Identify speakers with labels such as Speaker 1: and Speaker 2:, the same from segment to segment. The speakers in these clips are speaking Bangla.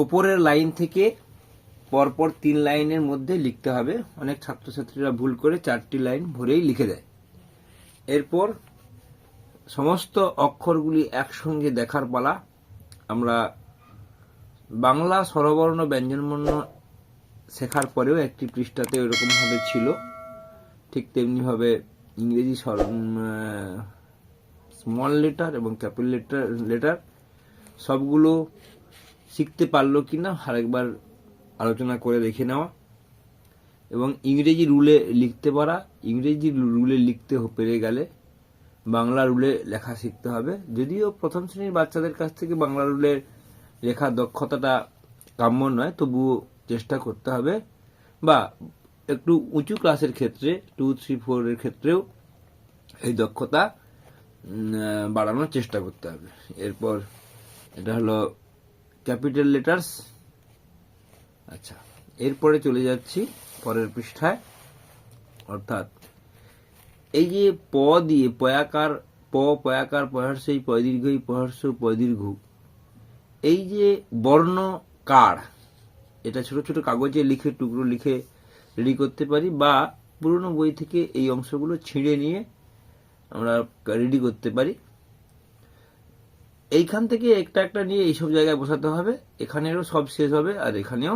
Speaker 1: ওপরের লাইন থেকে পরপর 3 লাইনের মধ্যে লিখতে হবে। অনেক ছাত্রছাত্রীরা ভুল করে 4টি লাইন ভরেই লিখে দেয়। এরপর সমস্ত অক্ষরগুলি একসঙ্গে দেখার পালা। আমরা বাংলা স্বরবর্ণ ব্যঞ্জনবর্ণ শেখার পরেও একটি পৃষ্ঠাতে এরকম ভাবে ছিল, ঠিক তেমনি ভাবে ইংরেজি স্মল লেটার এবং ক্যাপিটাল লেটার সবগুলো শিখতে পারলো কিনা আরেকবার আলোচনা করে দেখে নেওয়া, এবং ইংরেজি রুলে লিখতে পারা। ইংরেজি রুলে লিখতে পেরে গেলে বাংলা রুলে লেখা শিখতে হবে। যদিও প্রথম শ্রেণীর বাচ্চাদের কাছ থেকে বাংলা রুলে লেখার দক্ষতাটা কাম্য নয়, তবুও চেষ্টা করতে হবে, বা একটু উঁচু ক্লাসের ক্ষেত্রে 2, 3, 4 এর ক্ষেত্রেও এই দক্ষতা বাড়ানোর চেষ্টা করতে হবে। এরপর এটা হলো ক্যাপিটাল লেটার্স। আচ্ছা, এরপরে চলে যাচ্ছি পরের পৃষ্ঠায়। অর্থাৎ এই যে প দিয়ে পয়াকার, পয়াকার, পয়াহর্ষই, পয়দীর্ঘই, পয়াহর্ষ, পয়দীর্ঘ, এই যে বর্ণ কার, এটা ছোট ছোট কাগজে লিখে, টুকরো লিখে রেডি করতে পারি, বা পুরনো বই থেকে এই অংশগুলো ছিঁড়ে নিয়ে আমরা রেডি করতে পারি। এইখান থেকে একটা একটা নিয়ে এইসব জায়গায় বসাতে হবে। এখানেরও সব শেষ হবে, আর এখানেও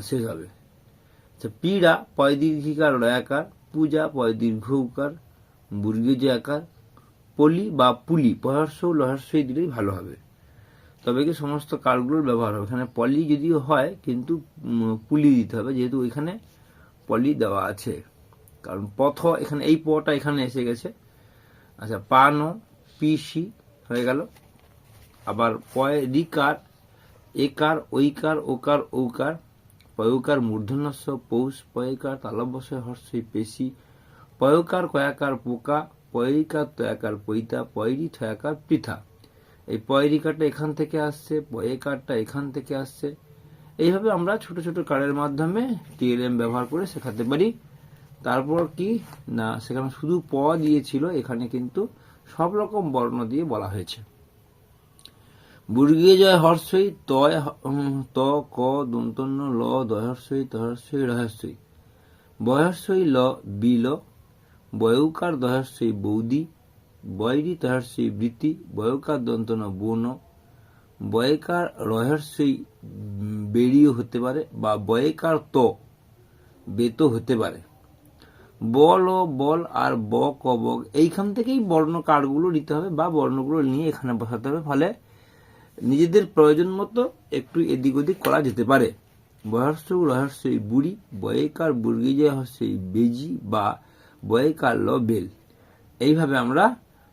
Speaker 1: শেষ হবে। পীড়া পয়দীর্ঘিকার রয়াকার, পূজা পয়দীর্ঘ উকার, বুর্গীজ আকার, পলি বা পুলি পয়াহর্ষ লহর্ষই দিলেই ভালো হবে। তবে কি সমস্ত কারগুলোর ব্যবহার হবে। এখানে পলি যদিও হয়, কিন্তু পুলি দিতে হবে, যেহেতু এখানে পলি দেওয়া আছে। কারণ পথ এখানে, এই পটা এখানে এসে গেছে। আচ্ছা, পানো পিসি হয়ে গেল। আবার পয়রিকার, একার, ঐকার, ওকার, ঔকার, পয়কার মূর্ধন্যস্ব, পৌষ, পয়কার তালব্যস্য হর্ষই পেশি, পয়কার কয়াকার পোকা, পয়রিকার তয়াকার পৈতা, পয়রি থয়াকার পৃথা। এই পয়রিকাটা এখান থেকে আসছে, পয়কারটা এখান থেকে আসছে। এইভাবে আমরা ছোট ছোট কার্ডের মাধ্যমে টিএলএম ব্যবহার করে শেখাতে পারি। তারপর কি না, সেখানে শুধু প দিয়েছিল, এখানে কিন্তু সব রকম বর্ণ দিয়ে বলা হয়েছে। বুর্গীয় জয় হর্ষই, তয় ত ক দন্তন্য ল দয়হর্ষই, তহর্ষই রহস্যই, বয়হর্ষই ল বিল, বয়ৌকার দহর্ষই বৌদি, বয়রি তহর্ষই বৃত্তি, বয়ৌকার দন্তন বন, বয়কার রহস্যই বেরিও হতে পারে, বা বয়কার ত বেত হতে পারে। বল ও বল আর ব ক বগ, এইখান থেকেই বর্ণ কার্ডগুলো নিতে হবে, বা বর্ণগুলো নিয়ে এখানে বসাতে হবে। ফলে নিজেদের প্রয়োজন মতো একটু এদিক ওদিক করা যেতে পারে। বয়হর্ষ রহস্যই বুড়ি, বয়কার বুর্গীজয় হর্ষই বেজি, বা বয়কার ল বেল। এইভাবে আমরা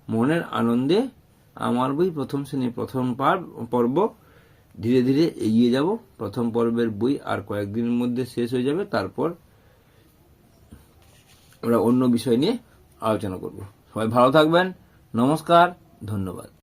Speaker 1: মনের আনন্দে আমার বই প্রথম শ্রেণীর প্রথম পর্ব ধীরে ধীরে এগিয়ে যাব। প্রথম পর্বের বই আর কয়েকদিনের মধ্যে শেষ হয়ে যাবে। তারপর আমরা অন্য বিষয় নিয়ে আলোচনা করব। সবাই ভালো থাকবেন। নমস্কার, ধন্যবাদ।